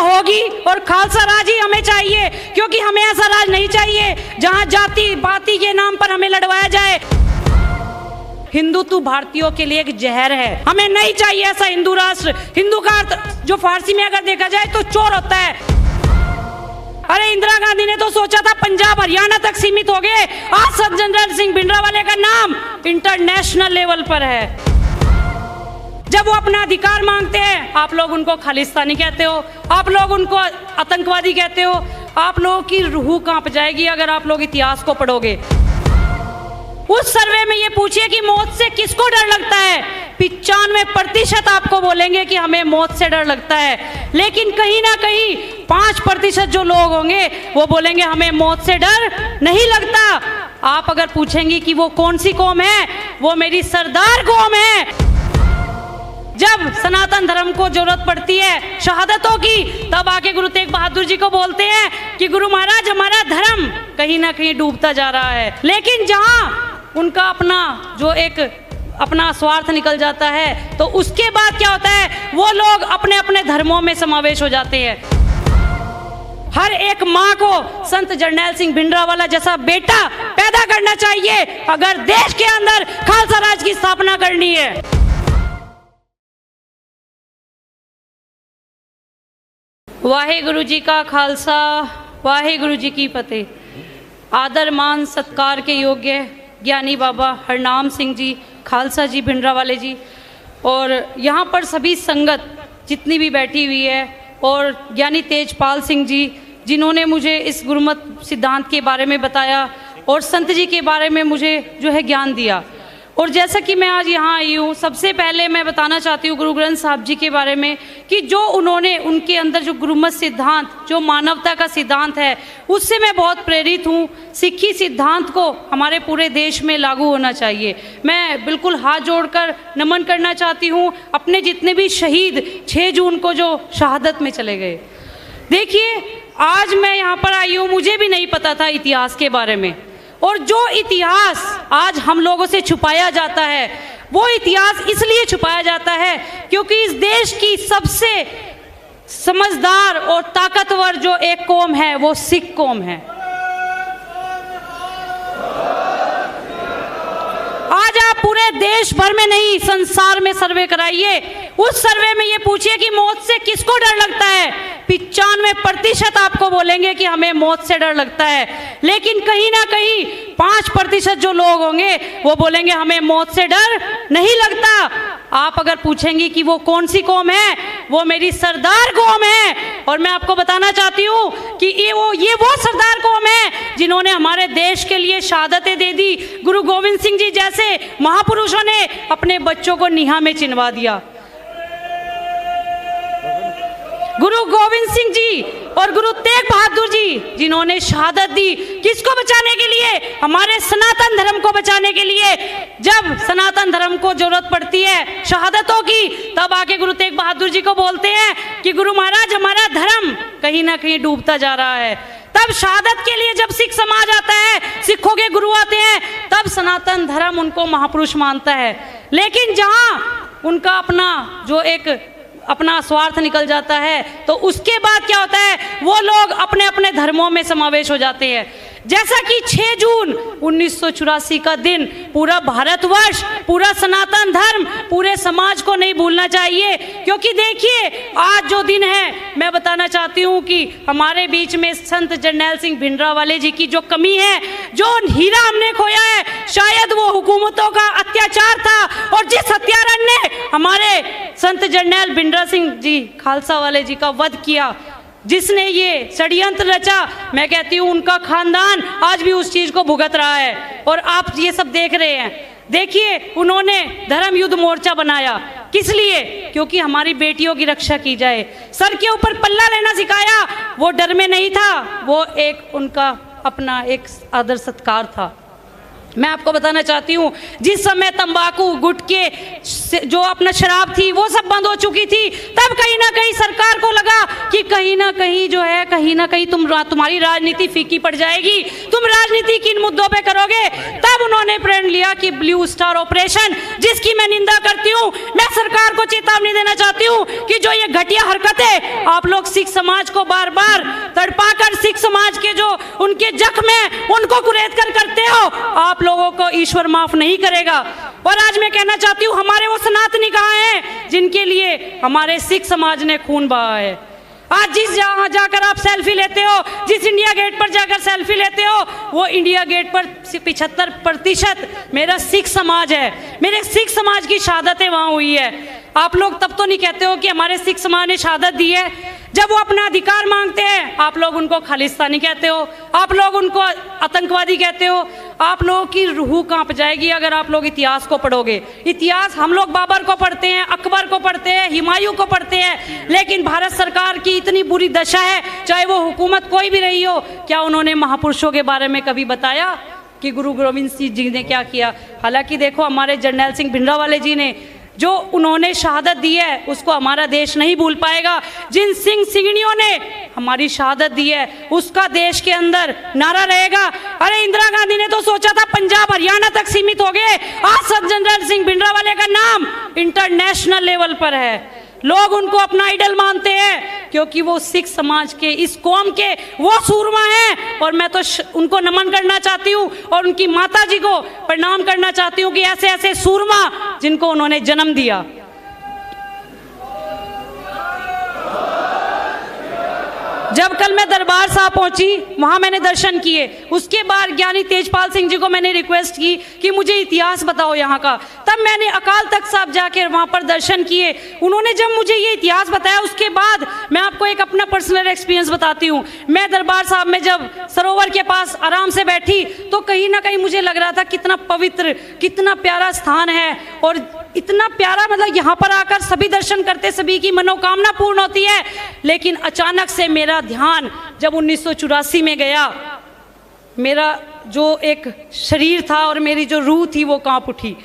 होगी और खालसा राज ही हमें चाहिए, क्योंकि हमें ऐसा राज नहीं चाहिए जहां जाति पाति के नाम पर हमें लड़वाया जाए। हिंदुत्व भारतीयों के लिए एक जहर है, हमें नहीं चाहिए ऐसा हिंदू राष्ट्र। हिंदू का अर्थ जो फारसी में अगर देखा जाए तो चोर होता है। अरे इंदिरा गांधी ने तो सोचा था पंजाब हरियाणा तक सीमित हो गए, आज सर जनरल सिंह भिंडरावाले का नाम इंटरनेशनल लेवल पर है। जब वो अपना अधिकार मांगते हैं आप लोग उनको खालिस्तानी कहते हो, आप लोग उनको आतंकवादी कहते हो। आप लोगों की रूह कांप जाएगी अगर आप लोग इतिहास को पढ़ोगे। उस सर्वे में ये पूछिए कि मौत से किसको डर लगता है, 95% आपको बोलेंगे कि हमें मौत से डर लगता है। लेकिन कहीं ना कहीं 5% जो लोग होंगे वो बोलेंगे हमें मौत से डर नहीं लगता। आप अगर पूछेंगी कि वो कौन सी कौम है, वो मेरी सरदार कौम है। जब सनातन धर्म को जरूरत पड़ती है शहादतों की, तब आके गुरु तेग बहादुर जी को बोलते हैं कि गुरु महाराज हमारा धर्म कहीं ना कहीं डूबता जा रहा है। लेकिन जहां उनका अपना स्वार्थ निकल जाता है तो उसके बाद क्या होता है, वो लोग अपने अपने धर्मों में समावेश हो जाते हैं। हर एक माँ को संत जरनैल सिंह भिंडरावाला जैसा बेटा पैदा करना चाहिए अगर देश के अंदर खालसा राज की स्थापना करनी है। वाहेगुरु जी का खालसा, वाहेगुरु जी की फतेह। आदर मान सत्कार के योग्य ज्ञानी बाबा हरनाम सिंह जी, खालसा जी भिंडरावाले जी, और यहाँ पर सभी संगत जितनी भी बैठी हुई है, और ज्ञानी तेजपाल सिंह जी जिन्होंने मुझे इस गुरुमत सिद्धांत के बारे में बताया और संत जी के बारे में मुझे जो है ज्ञान दिया। और जैसा कि मैं आज यहाँ आई हूँ, सबसे पहले मैं बताना चाहती हूँ गुरु ग्रंथ साहब जी के बारे में कि जो उन्होंने उनके अंदर जो गुरुमत सिद्धांत, जो मानवता का सिद्धांत है, उससे मैं बहुत प्रेरित हूँ। सिक्खी सिद्धांत को हमारे पूरे देश में लागू होना चाहिए। मैं बिल्कुल हाथ जोड़कर नमन करना चाहती हूँ अपने जितने भी शहीद 6 जून को जो शहादत में चले गए। देखिए आज मैं यहाँ पर आई हूँ, मुझे भी नहीं पता था इतिहास के बारे में, और जो इतिहास आज हम लोगों से छुपाया जाता है, वो इतिहास इसलिए छुपाया जाता है क्योंकि इस देश की सबसे समझदार और ताकतवर जो एक कौम है वो सिख कौम है। आज आप पूरे देश भर में नहीं, संसार में सर्वे कराइए। उस सर्वे में ये पूछिए कि मौत से किसको डर लगता है, 95% आपको बोलेंगे कि हमें मौत से डर लगता है। लेकिन कहीं ना कहीं 5% जो लोग होंगे वो बोलेंगे हमें मौत से डर नहीं लगता। आप अगर पूछेंगी कि वो कौन सी कौम है, वो मेरी सरदार कौम है। और मैं आपको बताना चाहती हूँ कि ये वो सरदार कौम है जिन्होंने हमारे देश के लिए शहादतें दे दी। गुरु गोविंद सिंह जी जैसे महापुरुषों ने अपने बच्चों को निहा में चिनवा दिया। गुरु गोविंद सिंह जी और गुरु तेग बहादुर जी जिन्होंने शहादत दी, किसको बचाने के लिए, हमारे सनातन धर्म को बचाने के लिए। जब सनातन धर्म को जरूरत पड़ती है शहादतों की, तब आके गुरु तेग बहादुर जी को बोलते हैं कि गुरु महाराज हमारा धर्म कहीं ना कहीं डूबता जा रहा है। तब शहादत के लिए जब सिख समाज आता है, सिखों के गुरु आते हैं, तब सनातन धर्म उनको महापुरुष मानता है। लेकिन जहां उनका अपना स्वार्थ निकल जाता है तो उसके बाद क्या होता है, वो लोग अपने अपने धर्मों में समावेश हो जाते हैं। जैसा कि 6 जून 1984 का दिन पूरा भारतवर्ष, पूरा सनातन धर्म, पूरे समाज को नहीं भूलना चाहिए। क्योंकि देखिए आज जो दिन है, मैं बताना चाहती हूँ कि हमारे बीच में संत जरनैल सिंह भिंडरावाले जी की जो कमी है, जो हीरा हमने खोया है, शायद वो हुकूमतों का अत्याचार था। और जिस हत्यारन ने हमारे संत जरनैल भिंडरा सिंह जी खालसा वाले जी का वध किया, जिसने ये षड्यंत्र रचा, मैं कहती हूँ उनका खानदान आज भी उस चीज को भुगत रहा है। और आप ये सब देख रहे हैं। देखिए उन्होंने धर्म युद्ध मोर्चा बनाया, किस लिए, क्योंकि हमारी बेटियों की रक्षा की जाए। सर के ऊपर पल्ला लेना सिखाया, वो डर में नहीं था, वो एक उनका अपना एक आदर सत्कार था। मैं आपको बताना चाहती हूँ, जिस समय तंबाकू, गुटखे, जो अपना शराब थी वो सब बंद हो चुकी थी, तब कहीं ना कहीं सरकार को लगा कि कहीं ना कहीं जो है, कहीं ना कहीं तुम्हारी राजनीति फीकी पड़ जाएगी, तुम राजनीति किन मुद्दों पे करोगे। तब उन्होंने प्रण लिया कि ब्लू स्टार ऑपरेशन, जिसकी मैं निंदा करती हूँ। मैं सरकार को चेतावनी देना चाहती हूँ कि जो ये घटिया हरकतें आप लोग सिख समाज को बार बार तड़पाकर, सिख समाज के जो उनके जख्म है उनको कुरेद कर करते हो, आप लोगों को ईश्वर माफ नहीं करेगा। और आज मैं कहना चाहती हूँ, हमारे वो सनातनी कहाँ हैं जिनके लिए हमारे सिख समाज ने खून बहाया है। आज जिस जहाँ जाकर आप सेल्फी लेते हो, जिस इंडिया गेट पर जाकर सेल्फी लेते हो, वो इंडिया गेट पर 75% मेरा सिख समाज है, मेरे सिख समाज की शहादतें वहाँ हुई है। आप लोग तब तो नहीं कहते हो कि हमारे सिख समाज ने शहादत दी है, जब वो अपना अधिकार मांगते हैं आप लोग उनको खालिस्तानी कहते हो, आप लोग उनको आतंकवादी कहते हो। आप लोगों की रूह कांप जाएगी अगर आप लोग इतिहास को पढ़ोगे। इतिहास हम लोग बाबर को पढ़ते हैं, अकबर को पढ़ते हैं, हुमायूं को पढ़ते हैं, लेकिन भारत सरकार की इतनी बुरी दशा है, चाहे वो हुकूमत कोई भी रही हो, क्या उन्होंने महापुरुषों के बारे में कभी बताया कि गुरु गोविंद सिंह जी ने क्या किया। हालांकि देखो, हमारे जर्नैल सिंह भिंडरावाले जी ने जो उन्होंने शहादत दी है उसको हमारा देश नहीं भूल पाएगा। जिन सिंह सिंगनियों ने हमारी शहादत दी है उसका देश के अंदर नारा रहेगा। अरे इंदिरा गांधी ने तो सोचा था पंजाब हरियाणा तक सीमित हो गए, आज सर जनरल सिंह भिंडरावाले का नाम इंटरनेशनल लेवल पर है। लोग उनको अपना आइडल मानते हैं क्योंकि वो सिख समाज के, इस कौम के वो सूरमा हैं। और मैं तो उनको नमन करना चाहती हूँ और उनकी माता जी को प्रणाम करना चाहती हूँ कि ऐसे ऐसे सूरमा जिनको उन्होंने जन्म दिया। जब कल मैं दरबार साहब पहुंची, वहां मैंने दर्शन किए, उसके बाद ज्ञानी तेजपाल सिंह जी को मैंने रिक्वेस्ट की कि मुझे इतिहास बताओ यहाँ का। तब मैंने अकाल तख्त साहब जाकर वहाँ पर दर्शन किए। उन्होंने जब मुझे ये इतिहास बताया, उसके बाद मैं आपको एक अपना पर्सनल एक्सपीरियंस बताती हूँ। मैं दरबार साहब में जब सरोवर के पास आराम से बैठी तो कहीं ना कहीं मुझे लग रहा था कितना पवित्र, कितना प्यारा स्थान है और इतना प्यारा, मतलब यहाँ पर आकर सभी दर्शन करते, सभी की मनोकामना पूर्ण होती है। लेकिन अचानक से मेरा ध्यान जब 1984 में गया, मेरा जो एक शरीर था और मेरी जो रूह थी वो कांप उठी।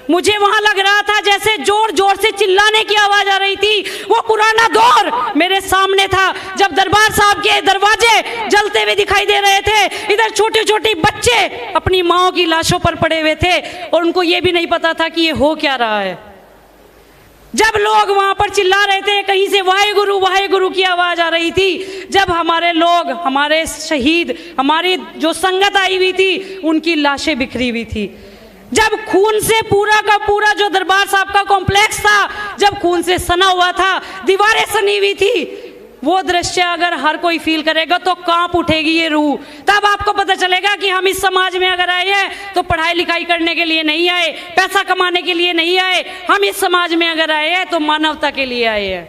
मुझे वहां लग रहा था जैसे जोर जोर से चिल्लाने की आवाज आ रही थी। वो पुराना दौर मेरे सामने था जब दरबार साहब के दरवाजे जलते हुए दिखाई दे रहे थे, इधर छोटे छोटे बच्चे अपनी माओ की लाशों पर पड़े हुए थे और उनको ये भी नहीं पता था कि ये हो क्या रहा है। जब लोग वहां पर चिल्ला रहे थे, कहीं से वाहेगुरु की आवाज आ रही थी। जब हमारे लोग, हमारे शहीद, हमारी जो संगत आई हुई थी, उनकी लाशें बिखरी हुई थी। जब खून से पूरा का पूरा जो दरबार साहब का कॉम्प्लेक्स था, जब खून से सना हुआ था, दीवारें सनी हुई थी, वो दृश्य अगर हर कोई फील करेगा तो कांप उठेगी ये रूह। तब आपको पता चलेगा कि हम इस समाज में अगर आए हैं तो पढ़ाई लिखाई करने के लिए नहीं आए, पैसा कमाने के लिए नहीं आए। हम इस समाज में अगर आए हैं तो मानवता के लिए आए हैं।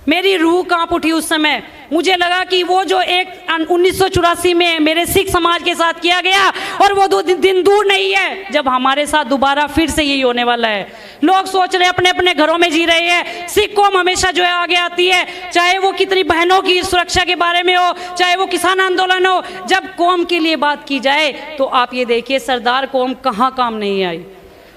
मेरी रूह कांप उठी उस समय। मुझे लगा कि वो जो एक 1984 में मेरे सिख समाज के साथ किया गया, और वो दिन दूर नहीं है जब हमारे साथ दोबारा फिर से यही होने वाला है। लोग सोच रहे अपने अपने घरों में जी रहे हैं। सिख कौम हमेशा जो है आगे आती है, चाहे वो कितनी बहनों की सुरक्षा के बारे में हो, चाहे वो किसान आंदोलन हो। जब कौम के लिए बात की जाए तो आप ये देखिए सरदार कौम कहाँ काम नहीं आई।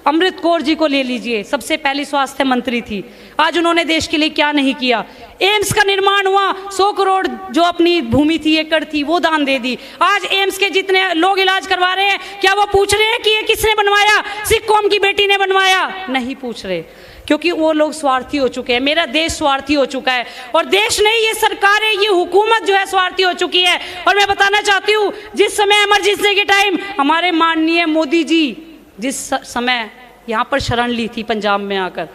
अमृत कौर जी को ले लीजिए, सबसे पहली स्वास्थ्य मंत्री थी, आज उन्होंने देश के लिए क्या नहीं किया। एम्स का निर्माण हुआ, 100 करोड़ जो अपनी भूमि थी, एकड़ थी, वो दान दे दी। आज एम्स के जितने लोग इलाज करवा रहे हैं, क्या वो पूछ रहे हैं कि ये किसने बनवाया? सिख कौम की बेटी ने बनवाया? नहीं पूछ रहे, क्योंकि वो लोग स्वार्थी हो चुके हैं। मेरा देश स्वार्थी हो चुका है, और देश नहीं, ये सरकार है, ये हुकूमत जो है स्वार्थी हो चुकी है। और मैं बताना चाहती हूँ, जिस समय इमरजेंसी के टाइम हमारे माननीय मोदी जी जिस समय यहाँ पर शरण ली थी पंजाब में आकर,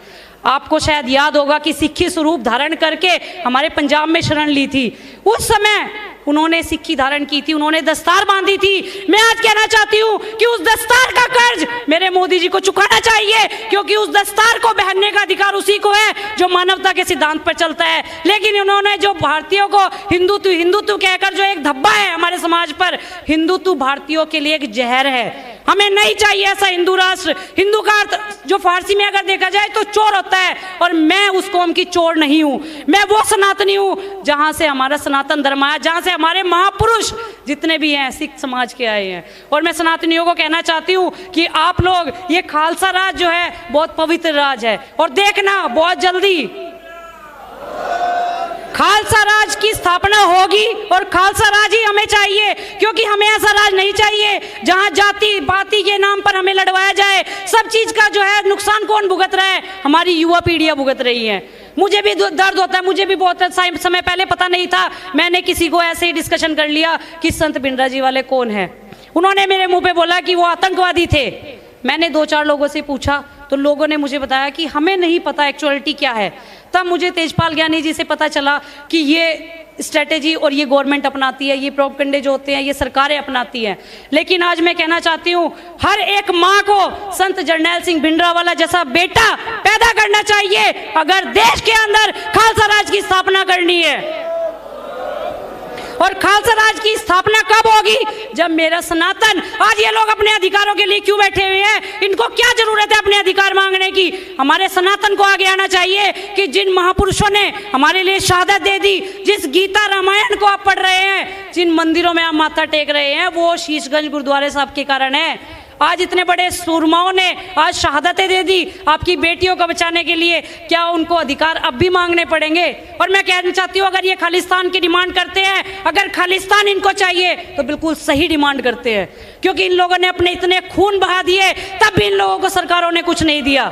आपको शायद याद होगा कि सिक्खी स्वरूप धारण करके हमारे पंजाब में शरण ली थी। उस समय उन्होंने सिक्खी धारण की थी, उन्होंने दस्तार बांधी थी। मैं आज कहना चाहती हूँ कि उस दस्तार का कर्ज मेरे मोदी जी को चुकाना चाहिए, क्योंकि उस दस्तार को पहनने का अधिकार उसी को है जो मानवता के सिद्धांत पर चलता है। लेकिन उन्होंने जो भारतीयों को हिंदुत्व कहकर जो एक धब्बा है हमारे समाज पर, हिंदुत्व भारतीयों के लिए एक जहर है। हमें नहीं चाहिए ऐसा हिंदू राष्ट्र। हिंदू का अर्थ जो फारसी में अगर देखा जाए तो चोर होता है, और मैं उस कौम की चोर नहीं हूँ। मैं वो सनातनी हूँ जहाँ से हमारा सनातन धर्म आया, जहाँ से हमारे महापुरुष जितने भी हैं सिख समाज के आए हैं। और मैं सनातनियों को कहना चाहती हूँ कि आप लोग, ये खालसा राज जो है बहुत पवित्र राज है, और देखना बहुत जल्दी खालसा राज की स्थापना होगी। और खालसा राज ही हमें चाहिए, क्योंकि हमें ऐसा राज नहीं चाहिए जहां जाति पाति के नाम पर हमें लड़वाया जाए। सब चीज का जो है नुकसान कौन भुगत रहा है? हमारी युवा पीढ़ियां भुगत रही है। मुझे भी दर्द होता है, मुझे भी बहुत समय पहले पता नहीं था। मैंने किसी को ऐसे ही डिस्कशन कर लिया कि संत भिंडरा जी वाले कौन है। उन्होंने मेरे मुंह पे बोला कि वो आतंकवादी थे। मैंने 2-4 लोगों से पूछा तो लोगों ने मुझे बताया कि हमें नहीं पता एक्चुअलिटी क्या है। तब मुझे तेजपाल ज्ञानी जी से पता चला कि ये स्ट्रेटेजी और ये गवर्नमेंट अपनाती है, ये प्रोपगंडे जो होते हैं ये सरकारें अपनाती हैं। लेकिन आज मैं कहना चाहती हूँ, हर एक माँ को संत जरनैल सिंह भिंडरावाला जैसा बेटा पैदा करना चाहिए अगर देश के अंदर खालसा राज की स्थापना करनी है। और खालसा राज की स्थापना कब होगी? जब मेरा सनातन, आज ये लोग अपने अधिकारों के लिए क्यों बैठे हुए हैं? इनको क्या जरूरत है अपने अधिकार मांगने की? हमारे सनातन को आगे आना चाहिए कि जिन महापुरुषों ने हमारे लिए शहादत दे दी, जिस गीता रामायण को आप पढ़ रहे हैं, जिन मंदिरों में आप माथा टेक रहे हैं, वो शीशगंज गुरुद्वारे साहब के कारण है। आज इतने बड़े सूरमाओं ने आज शहादतें दे दी आपकी बेटियों को बचाने के लिए, क्या उनको अधिकार अब भी मांगने पड़ेंगे? और मैं कहना चाहती हूँ, अगर ये खालिस्तान की डिमांड करते हैं, अगर खालिस्तान इनको चाहिए तो बिल्कुल सही डिमांड करते हैं, क्योंकि इन लोगों ने अपने इतने खून बहा दिए, तब भी इन लोगों को सरकारों ने कुछ नहीं दिया।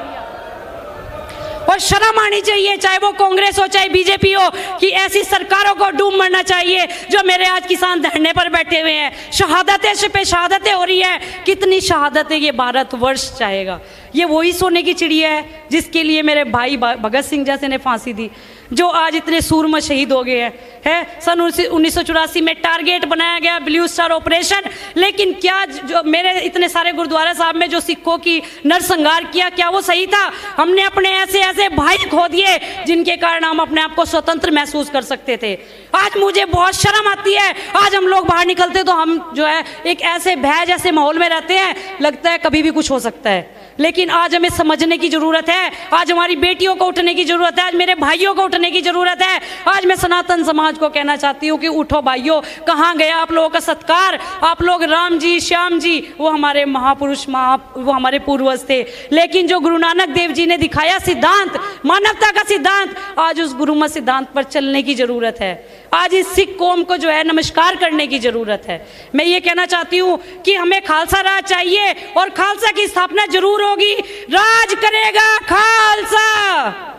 और शर्म आनी चाहिए, चाहे वो कांग्रेस हो चाहे बीजेपी हो, कि ऐसी सरकारों को डूब मरना चाहिए जो मेरे आज किसान धरने पर बैठे हुए हैं। शहादतें पे शहादतें हो रही है, कितनी शहादतें ये भारतवर्ष चाहेगा? ये वही सोने की चिड़िया है जिसके लिए मेरे भाई भगत सिंह जैसे ने फांसी दी, जो आज इतने सूरमा शहीद हो गए हैं। सन 1984 में टारगेट बनाया गया ब्लू स्टार ऑपरेशन, लेकिन क्या जो मेरे इतने सारे गुरुद्वारा साहब में जो सिखों की नरसंहार किया, क्या वो सही था? हमने अपने ऐसे ऐसे भाई खो दिए जिनके कारण हम अपने आप को स्वतंत्र महसूस कर सकते थे। आज मुझे बहुत शर्म आती है, आज हम लोग बाहर निकलते तो हम जो है एक ऐसे भय जैसे माहौल में रहते हैं, लगता है कभी भी कुछ हो सकता है। लेकिन आज हमें समझने की जरूरत है, आज हमारी बेटियों को उठने की जरूरत है, आज मेरे भाइयों को उठने की जरूरत है। आज मैं सनातन समाज को कहना चाहती हूँ कि उठो भाइयों, कहाँ गया आप लोगों का सत्कार? आप लोग राम जी, श्याम जी, वो हमारे महापुरुष, वो हमारे पूर्वज थे। लेकिन जो गुरु नानक देव जी ने दिखाया सिद्धांत, मानवता का सिद्धांत, आज उस गुरुमत सिद्धांत पर चलने की जरूरत है। आज इस सिख कौम को जो है नमस्कार करने की जरूरत है। मैं ये कहना चाहती हूँ कि हमें खालसा राज चाहिए और खालसा की स्थापना जरूर होगी। राज करेगा खालसा।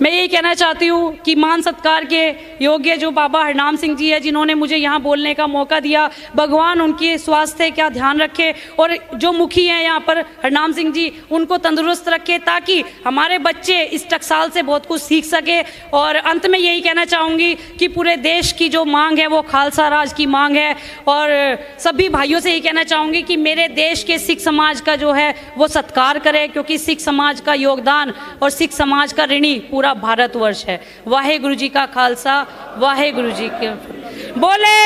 मैं यही कहना चाहती हूँ कि मान सत्कार के योग्य जो बाबा हरनाम सिंह जी है, जिन्होंने मुझे यहाँ बोलने का मौका दिया, भगवान उनके स्वास्थ्य का ध्यान रखे, और जो मुखी हैं यहाँ पर हरनाम सिंह जी, उनको तंदुरुस्त रखे, ताकि हमारे बच्चे इस टकसाल से बहुत कुछ सीख सके। और अंत में यही कहना चाहूँगी कि पूरे देश की जो मांग है वो खालसा राज की मांग है। और सभी भाइयों से यही कहना चाहूँगी कि मेरे देश के सिख समाज का जो है वो सत्कार करें, क्योंकि सिख समाज का योगदान और सिख समाज का ऋणी पूरा भारतवर्ष है। वाहे गुरु जी का खालसा, वाहे गुरु जी के बोले।